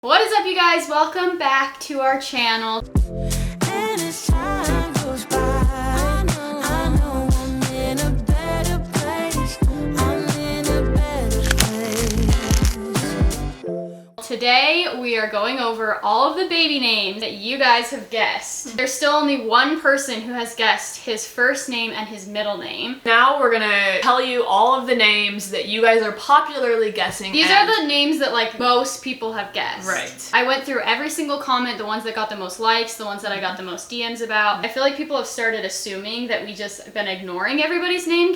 What is up, you guys? Welcome back to our channel. And as time goes by, I know I'm in a better place. I'm in a better place. Today we are going over all of the baby names that you guys have guessed. There's still only one person who has guessed his first name and his middle name. Now we're gonna tell you all of the names that you guys are popularly guessing. These are the names that like most people have guessed. Right. I went through every single comment, the ones that got the most likes, the ones that I got the most DMs about. I feel like people have started assuming that we just been ignoring everybody's name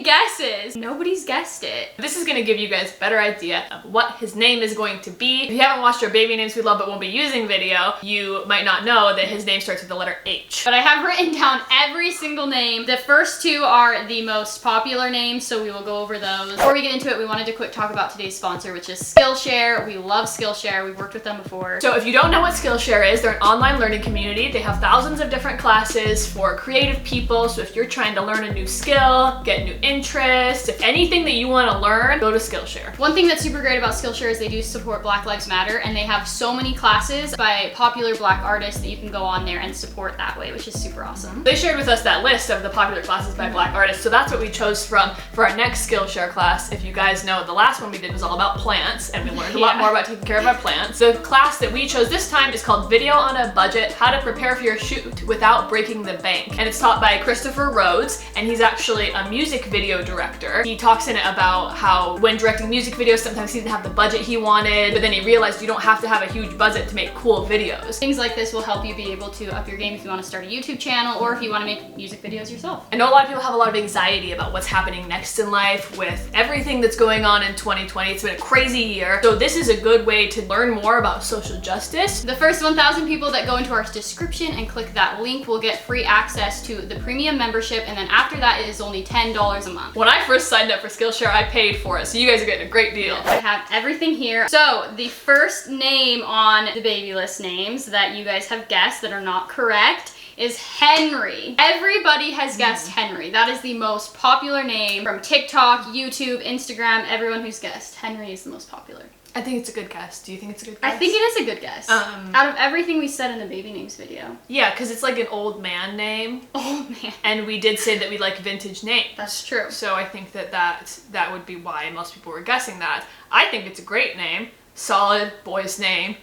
guesses. Nobody's guessed it. This is gonna give you guys a better idea of what his name is going to be. If you haven't watched our Baby Names We Love But Won't Be Using video, you might not know that his name starts with the letter H. But I have written down every single name. The first two are the most popular names, so we will go over those. Before we get into it, we wanted to quick talk about today's sponsor, which is Skillshare. We love Skillshare. We've worked with them before. So if you don't know what Skillshare is, they're an online learning community. They have thousands of different classes for creative people. So if you're trying to learn a new skill, get new interests, if anything that you want to learn, go to Skillshare. One thing that's super great about Skillshare is they do support Black Lives Matter, and they have so many classes by popular Black artists that you can go on there and support that way, which is super awesome. They shared with us that list of the popular classes by Black artists, so that's what we chose from for our next Skillshare class. If you guys know, the last one we did was all about plants, and we learned a lot more about taking care of our plants. The class that we chose this time is called Video on a Budget, How to Prepare for Your Shoot Without Breaking the Bank. And it's taught by Christopher Rhodes, and he's actually a music video director. He talks in it about how when directing music videos, sometimes he didn't have the budget he wanted, but then he realized you don't have to have a huge budget to make cool videos. Things like this will help you be able to up your game if you want to start a YouTube channel or if you want to make music videos yourself. I know a lot of people have a lot of anxiety about what's happening next in life with everything that's going on in 2020. It's been a crazy year. So this is a good way to learn more about social justice. The first 1,000 people that go into our description and click that link will get free access to the premium membership, and then after that it is only $10 a month. When I first signed up for Skillshare, I paid for it, so you guys are getting a great deal. I have everything here. So the first name on the baby list names that you guys have guessed that are not correct is Henry. Everybody has guessed Henry. That is the most popular name from TikTok, YouTube, Instagram. Everyone who's guessed Henry is the most popular. I think it's a good guess. Do you think it's a good guess? I think it is a good guess. Out of everything we said in the baby names video. Yeah, because it's like an old man name. Oh man. And we did say that we like vintage names. That's true. So I think that would be why most people were guessing that. I think it's a great name. Solid boy's name.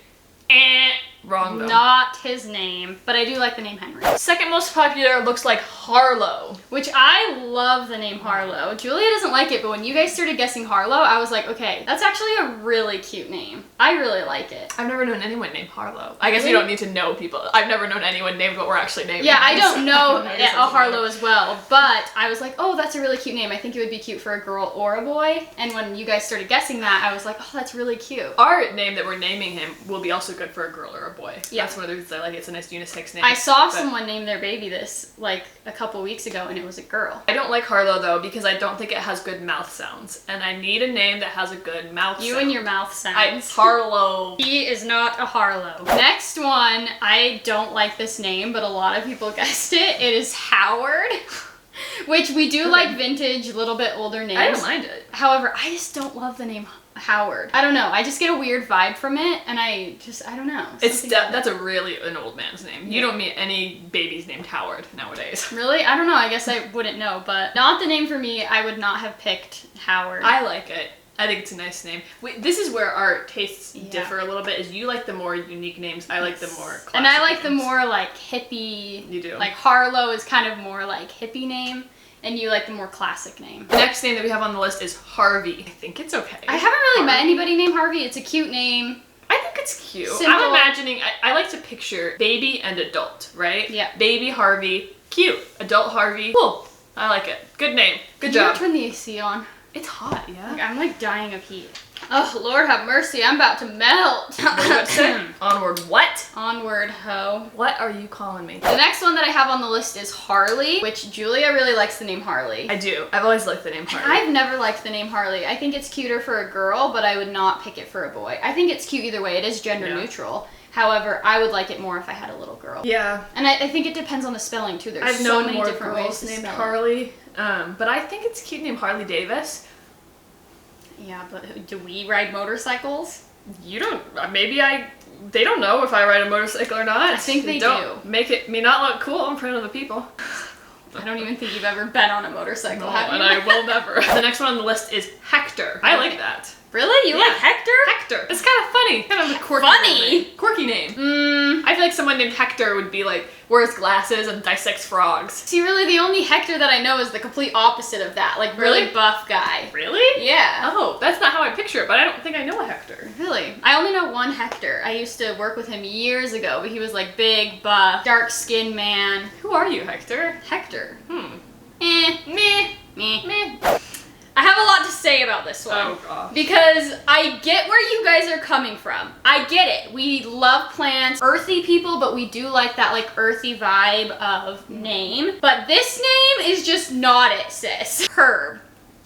Wrong though. Not his name, but I do like the name Henry. Second most popular looks like Harlow. Which I love the name Harlow. Julia doesn't like it, but when you guys started guessing Harlow, I was like, okay, that's actually a really cute name. I really like it. I've never known anyone named Harlow. I guess you don't need to know people. I've never known anyone named what we're actually naming. Yeah, I don't know a Harlow as well, but I was like, oh, that's a really cute name. I think it would be cute for a girl or a boy. And when you guys started guessing that, I was like, oh, that's really cute. Our name that we're naming him will be also good for a girl or a boy. Yeah. That's one of the reasons I like it. It's a nice unisex name. I saw someone name their baby this like a couple weeks ago, and it was a girl. I don't like Harlow though because I don't think it has good mouth sounds, and I need a name that has a good mouth sound. You and your mouth sounds. Harlow. He is not a Harlow. Next one, I don't like this name, but a lot of people guessed it. It is Howard. Which we do like vintage, little bit older names. I don't mind it. However, I just don't love the name Howard. I don't know. I just get a weird vibe from it, and I don't know. That's a really an old man's name. Yeah. You don't meet any babies named Howard nowadays. Really? I don't know. I guess I wouldn't know, but not the name for me. I would not have picked Howard. I like it. I think it's a nice name. This is where our tastes differ a little bit, is you like the more unique names, I like the more classic And I like names. the more like hippie. You do. Like Harlow is kind of more like hippie name, and you like the more classic name. The next name that we have on the list is Harvey. I think it's okay. I haven't really met anybody named Harvey. It's a cute name. I think it's cute. Simple. I'm imagining, I like to picture baby and adult, right? Yeah. Baby Harvey, cute. Adult Harvey, cool. I like it. Good name. Good job. Can you turn the AC on? It's hot, yeah. I'm like dying of heat. Oh, Lord have mercy, I'm about to melt. Onward what? Onward, ho. What are you calling me? The next one that I have on the list is Harley, which Julia really likes the name Harley. I do. I've always liked the name Harley. I've never liked the name Harley. I think it's cuter for a girl, but I would not pick it for a boy. I think it's cute either way. It is gender neutral. However, I would like it more if I had a little girl. Yeah. And I think it depends on the spelling too. There's I've so known many more different ways girls to named spell it. Harley, but I think it's cute named Harley Davis. Yeah, but do we ride motorcycles? You don't, they don't know if I ride a motorcycle or not. I think they don't do. Make me not look cool in front of the people. I don't even think you've ever been on a motorcycle, No, have you? and I will never. The next one on the list is Hector. I like that. Really? You like Hector? Hector. It's kind of funny. Kind of a quirky Funny? name. Quirky name. I feel like someone named Hector would be like, wears glasses and dissects frogs. See, really, the only Hector that I know is the complete opposite of that. Like, really buff guy. Really? Yeah. Oh, that's not how I picture it, but I don't think I know a Hector. Really? I only know one Hector. I used to work with him years ago, but he was like big, buff, dark-skinned man. Who are you, Hector? Hector. Meh. Meh. I have a lot to say about this one. Oh, gosh. Because I get where you guys are coming from. I get it. We love plants, earthy people, but we do like that like earthy vibe of name. But this name is just not it, sis. Herb.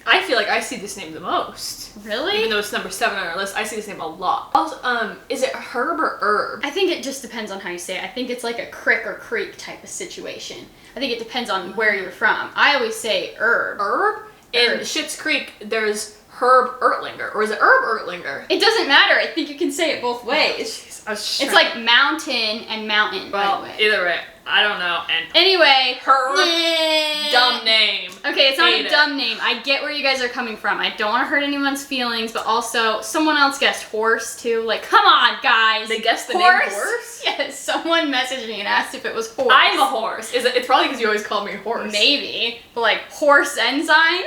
I feel like I see this name the most. Really? Even though it's number 7 on our list, I see this name a lot. Also, is it herb or herb? I think it just depends on how you say it. I think it's like a crick or creek type of situation. I think it depends on where you're from. I always say herb. Herb? In Schitt's Creek, there's Herb Ertlinger. Or is it Herb Ertlinger? It doesn't matter. I think you can say it both ways. It's like mountain and mountain, well, by the way. Either way, I don't know. And Anyway. Herb, dumb name. Okay, it's not Hate a it. dumb name. I get where you guys are coming from. I don't want to hurt anyone's feelings, but also someone else guessed horse too. Like, come on, guys. They guessed the name horse? Yes, someone messaged me and asked if it was horse. I'm a horse. It's probably because you always call me horse. Maybe, but like horse ensign.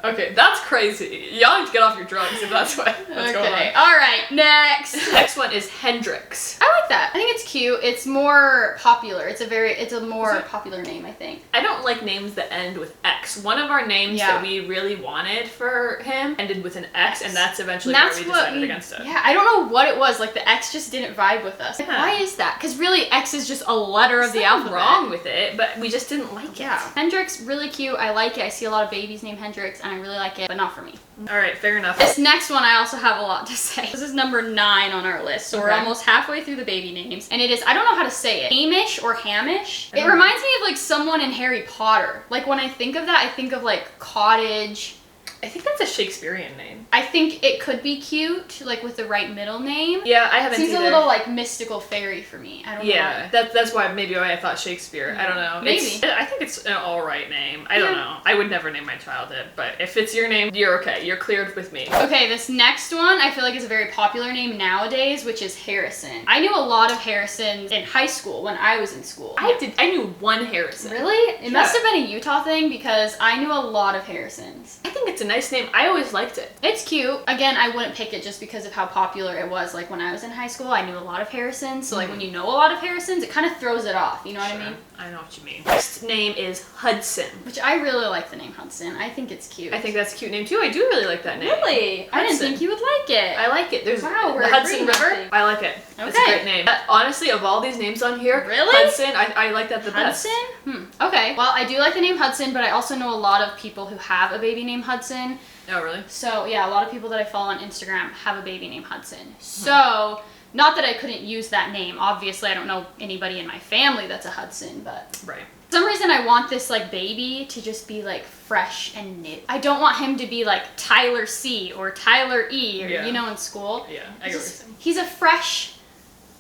Okay, that's crazy. Y'all need to get off your drugs if that's what's going Okay, on. all right, next. Next one is Hendrix. I like that. I think it's cute. It's more popular. It's a more popular name, I think. I don't like names that end with X. One of our names that we really wanted for him ended with an X, and that's eventually where we decided against it. Yeah, I don't know what it was. Like, the X just didn't vibe with us. Yeah. Why is that? Because really, X is just a letter of the alphabet. Wrong with it, but we just didn't like it. Yeah. Hendrix, really cute. I like it. I see a lot of babies named Hendrix, and I really like it, but not for me. All right, fair enough. This next one, I also have a lot to say. This is number 9 on our list, so we're almost halfway through the baby names. And it is, I don't know how to say it, Amish or Hamish. It reminds me of like someone in Harry Potter. Like when I think of that, I think of like cottage. I think that's a Shakespearean name. I think it could be cute, like with the right middle name. Yeah, I haven't Seems either. a little like mystical fairy for me. I don't know. Yeah, that's why I thought Shakespeare. I don't know. Maybe. I think it's an alright name. I don't know. I would never name my child it, but if it's your name, you're okay. You're cleared with me. Okay, this next one I feel like is a very popular name nowadays, which is Harrison. I knew a lot of Harrisons in high school when I was in school. I knew one Harrison. Really? It must have been a Utah thing because I knew a lot of Harrisons. I think it's a nice name. I always liked it. It's cute. Again, I wouldn't pick it just because of how popular it was. Like when I was in high school, I knew a lot of Harrisons. So like when you know a lot of Harrisons, it kind of throws it off. You know what I mean? I know what you mean. Next name is Hudson. Which I really like the name Hudson. I think it's cute. I think that's a cute name too. I do really like that name. Really? I didn't Hudson. think you would like it. I like it. There's Wow, we're the Hudson agreeing, River. Happy. I like it. It's a Okay. great name. Honestly, of all these names on here, Really? Hudson, I like that the best. Hudson? Okay. Well, I do like the name Hudson, but I also know a lot of people who have a baby named Hudson. Oh, really? So, yeah, a lot of people that I follow on Instagram have a baby named Hudson. So, not that I couldn't use that name. Obviously, I don't know anybody in my family that's a Hudson, but... Right. For some reason, I want this, like, baby to just be, like, fresh and new. I don't want him to be, like, Tyler C. or Tyler E. or, you know, in school. Yeah, I get what you're saying. He's a fresh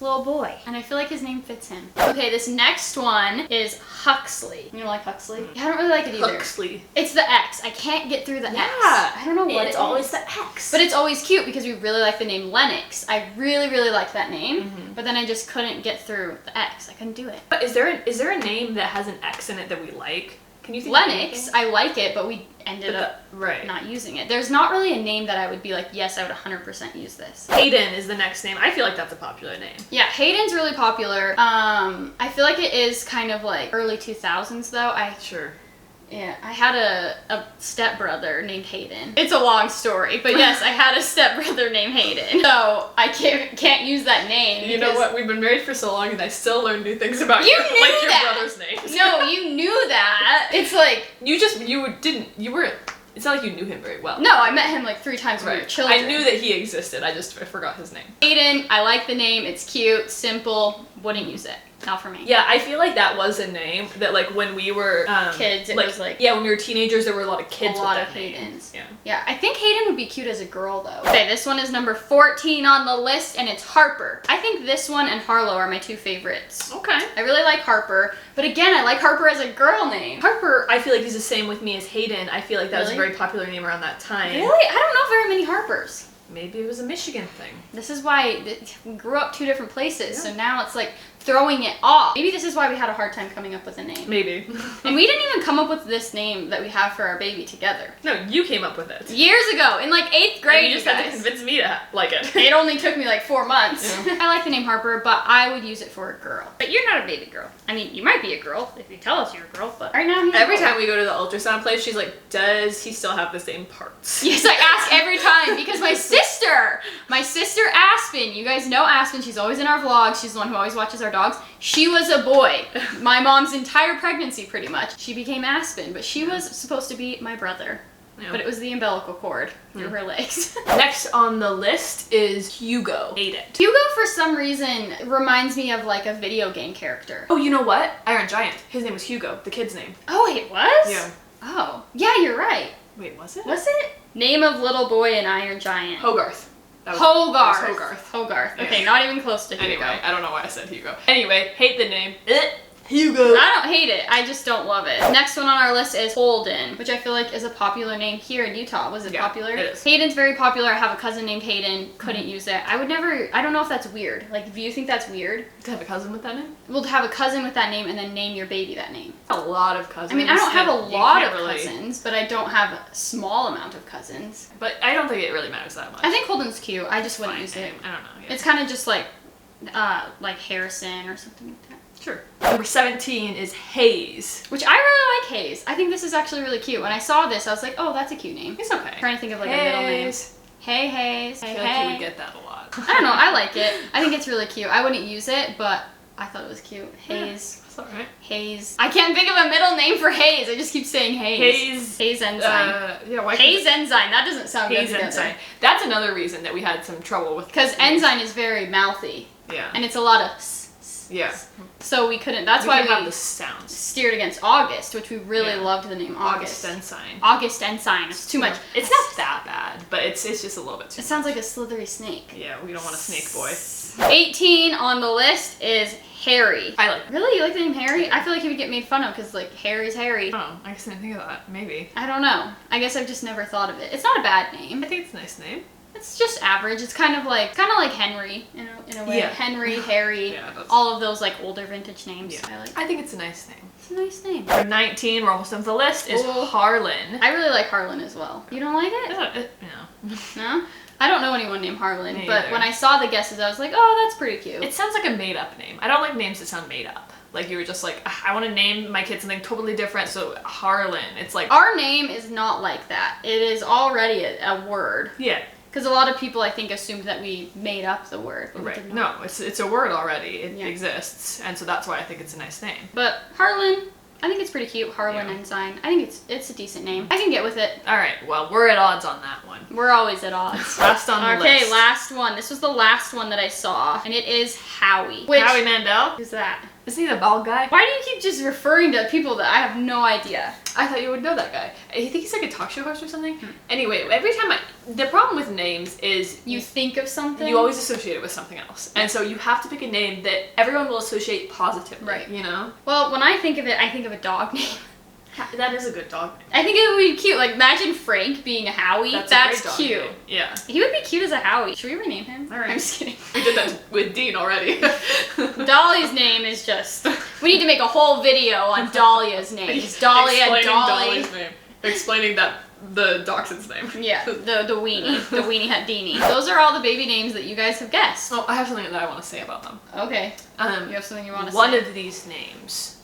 little boy, and I feel like his name fits him. Okay, this next one is Huxley. You don't like Huxley? I don't really like it either. Huxley. It's the X. I can't get through the X. I don't know what it's it always is. the X. But it's always cute because we really like the name Lennox. I really, really like that name, but then I just couldn't get through the X. I couldn't do it. But is there a name that has an X in it that we like? Can you think Lennox, I like it, but we ended up right. not using it. There's not really a name that I would be like, yes, I would 100% use this. Hayden is the next name. I feel like that's a popular name. Yeah, Hayden's really popular. I feel like it is kind of like early 2000s though. Sure. Yeah, I had a stepbrother named Hayden. It's a long story, but yes, I had a stepbrother named Hayden. So I can't use that name. You know what? We've been married for so long, and I still learn new things about you. You knew like your that. brother's names. No, you knew that. It's like you weren't. It's not like you knew him very well. no, I met him like 3 times when we were children. I knew that he existed. I forgot his name. Hayden, I like the name. It's cute, simple, Wouldn't use it. Not for me. Yeah, I feel like that was a name that, like, when we were kids, it was like yeah, when we were teenagers, there were a lot of kids. a lot with of that name. Haydens. Yeah. Yeah, I think Hayden would be cute as a girl though. Okay, this one is number 14 on the list, and it's Harper. I think this one and Harlow are my two favorites. Okay. I really like Harper, but again, I like Harper as a girl name. Harper, I feel like he's the same with me as Hayden. I feel like that was a Really? very popular name around that time. Really? I don't know very many Harpers. Maybe it was a Michigan thing. This is why we grew up two different places, so now it's like throwing it off. Maybe this is why we had a hard time coming up with a name. Maybe. And we didn't even come up with this name that we have for our baby together. No, you came up with it. Years ago, in like 8th grade, And you just had to convince me to like it. It only took me like 4 months. Yeah. I like the name Harper, but I would use it for a girl. But you're not a baby girl. I mean, you might be a girl if you tell us you're a girl, but right now he's Every a boy. time we go to the ultrasound place, she's like, does he still have the same parts? Yes, I ask every time because my sister Aspen, you guys know Aspen, she's always in our vlogs, she's the one who always watches our dogs. She was a boy. My mom's entire pregnancy, pretty much. She became Aspen, but she was supposed to be my brother. Yeah. But it was the umbilical cord through her legs. Next on the list is Hugo. Hate it. Hugo, for some reason, reminds me of like a video game character. Oh, you know what? Iron Giant. His name was Hugo, the kid's name. Oh, it was? Yeah. Oh, yeah, you're right. Wait, was it? Was it? Name of little boy in Iron Giant. Hogarth. That was Hogarth. Hogarth. Okay, Yeah. not even close to Hugo. Anyway, I don't know why I said Hugo. Anyway, hate the name. Hugo. I don't hate it. I just don't love it. Next one on our list is Holden, which I feel like is a popular name here in Utah. Was it Yeah, popular? it is. Hayden's very popular. I have a cousin named Hayden. Couldn't use it. I don't know if that's weird. Like, do you think that's weird? To have a cousin with that name? Well, to have a cousin with that name and then name your baby that name. A lot of cousins. I mean, I don't have a that you lot can't of really- cousins, but I don't have a small amount of cousins. But I don't think it really matters that much. I think Holden's cute. I just wouldn't Fine use it. name. I don't know. Yeah. It's kind of just like Harrison or something like that. Sure. Number 17 is Haze. Which I really like Haze. I think this is actually really cute. When I saw this, I was like, oh, that's a cute name. It's okay. I'm trying to think of like a middle name. Haze. Hey, Haze. I Hey, feel like you hey. would get that a lot. I don't know. I like it. I think it's really cute. I wouldn't use it, but I thought it was cute. Haze. That's alright. Haze. I can't think of a middle name for Haze. I just keep saying Haze. Haze Ensign. Yeah, why Haze Ensign. That doesn't sound Haze good Ensign. together. That's another reason that we had some trouble with. Because Ensign is very mouthy. Yeah. And it's a lot of Yeah. So we couldn't. That's We why can have we the sounds. steered against August, which we really Yeah. loved the name August. Ensign. August Ensign. It's too much. It's not that bad, but it's just a little bit too It sounds like a slithery snake. Yeah, we don't want a snake boy. 18 on the list is Harry. I like. Really? You like the name Harry? I feel like he would get made fun of because, like, Harry's Harry. Oh, I guess I didn't think of that. Maybe. I don't know. I guess I've just never thought of it. It's not a bad name. I think it's a nice name. It's just average. It's kind of like Henry in a way. Yeah. Henry, Harry, Yeah, that's- all of those like older vintage names. Yeah. I like. I think it's a nice name. It's a nice name. For 19, we're almost done with the list, is Ooh. Harlan. I really like Harlan as well. You don't like it? No. No? I don't know anyone named Harlan, Me but either. when I saw the guesses, I was like, oh, that's pretty cute. It sounds like a made up name. I don't like names that sound made up. Like you were just like, I want to name my kid something totally different, so Harlan. It's like, Our name is not like that. It is already a word. yeah, Because a lot of people, I think, assumed that we made up the word. But we right. did not. No, it's a word already. It Yeah. exists, and so that's why I think it's a nice name. But Harlan, I think it's pretty cute. Harlan Yeah. Ensign. I think it's a decent name. I can get with it. All right, well, we're at odds on that one. We're always at odds. Last on the list. Okay, last one. This was the last one that I saw, and it is Howie. Which, Howie Mandel. who's that? Isn't he the bald guy? Why do you keep just referring to people that I have no idea? I thought you would know that guy. I think he's like a talk show host or something. Hmm. Anyway, every time the problem with names is You think of something? you always associate it with something else. And so you have to pick a name that everyone will associate positively. Right. You know? Well, when I think of it, I think of a dog name. That is a good dog name. I think it would be cute. Like, imagine Frank being a Howie. That's a great dog cute. name. Yeah. He would be cute as a Howie. Should we rename him? All right. I'm just kidding. We did that with Dean already. Dolly's name is just... We need to make a whole video on Dahlia's names. Dahlia, Explaining Dolly. Dolly's name. Explaining that the dachshund's name. Yeah, the weenie. The weenie hat deenie. Those are all the baby names that you guys have guessed. Oh, I have something that I want to say about them. Okay. You have something you want to say? One of these names,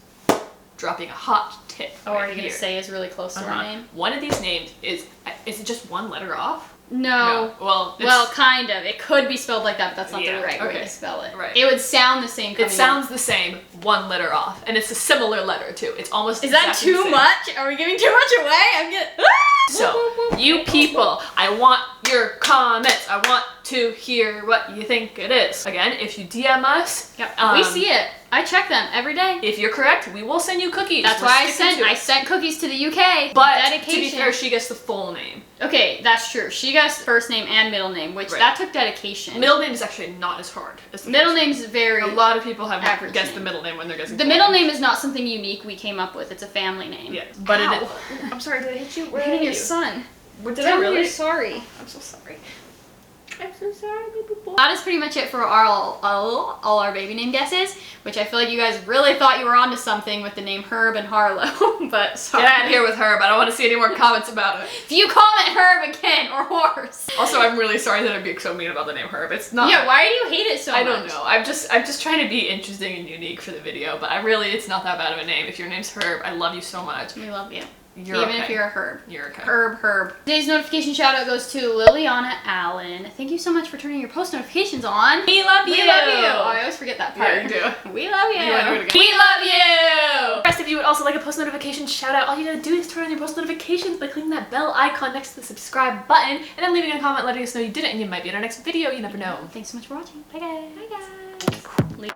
dropping a hot tip. Oh, are right you going to here. say is really close to our name? One of these names is it just one letter off? No. Well, it's, Well, kind of. It could be spelled like that, but that's not Yeah, the right way okay. to spell it. Right. It would sound the same. it coming sounds the same, one letter off, and it's a similar letter too. It's almost Is that exactly the too same. much? Are we giving too much away? I'm getting... Ah! So, you people, I want your comments. I want to hear what you think it is. Again, if you DM us, we see it. I check them every day. If you're correct, we will send you cookies. That's why I sent cookies to the UK. But dedication. to be fair, she gets the full name. Okay, that's true. She gets first name and middle name, which that took dedication. Middle name is actually not as hard as the middle name. name's very. A lot of people have guessed name. the middle name when they're guessing. The middle name is not something unique we came up with. It's a family name. Yeah, but Ow. it is. I'm sorry, did I hit you? You're hitting your son. Did I really? You're sorry. I'm so sorry. I'm so sorry, baby boy. That is pretty much it for all our baby name guesses, which I feel like you guys really thought you were onto something with the name Herb and Harlow, but sorry. Get out of here with Herb. I don't want to see any more comments about it. If you comment Herb again, or horse. Also, I'm really sorry that I'm being so mean about the name Herb. It's not. Yeah, why do you hate it so much? I don't know. I'm just trying to be interesting and unique for the video, but it's not that bad of a name. If your name's Herb, I love you so much. We love you. You're Even okay. if you're a Herb. You're okay. Herb. Today's notification shout out goes to Liliana Allen. Thank you so much for turning your post notifications on. We love you. We love you. Oh, I always forget that part. Yeah, you do. We love you. You wanna do it again? We love you. The rest of you would also like a post notification shout out. All you gotta do is turn on your post notifications by clicking that bell icon next to the subscribe button and then leaving a comment letting us know you did it and you might be in our next video. You never know. Thanks so much for watching. Bye guys. Bye guys.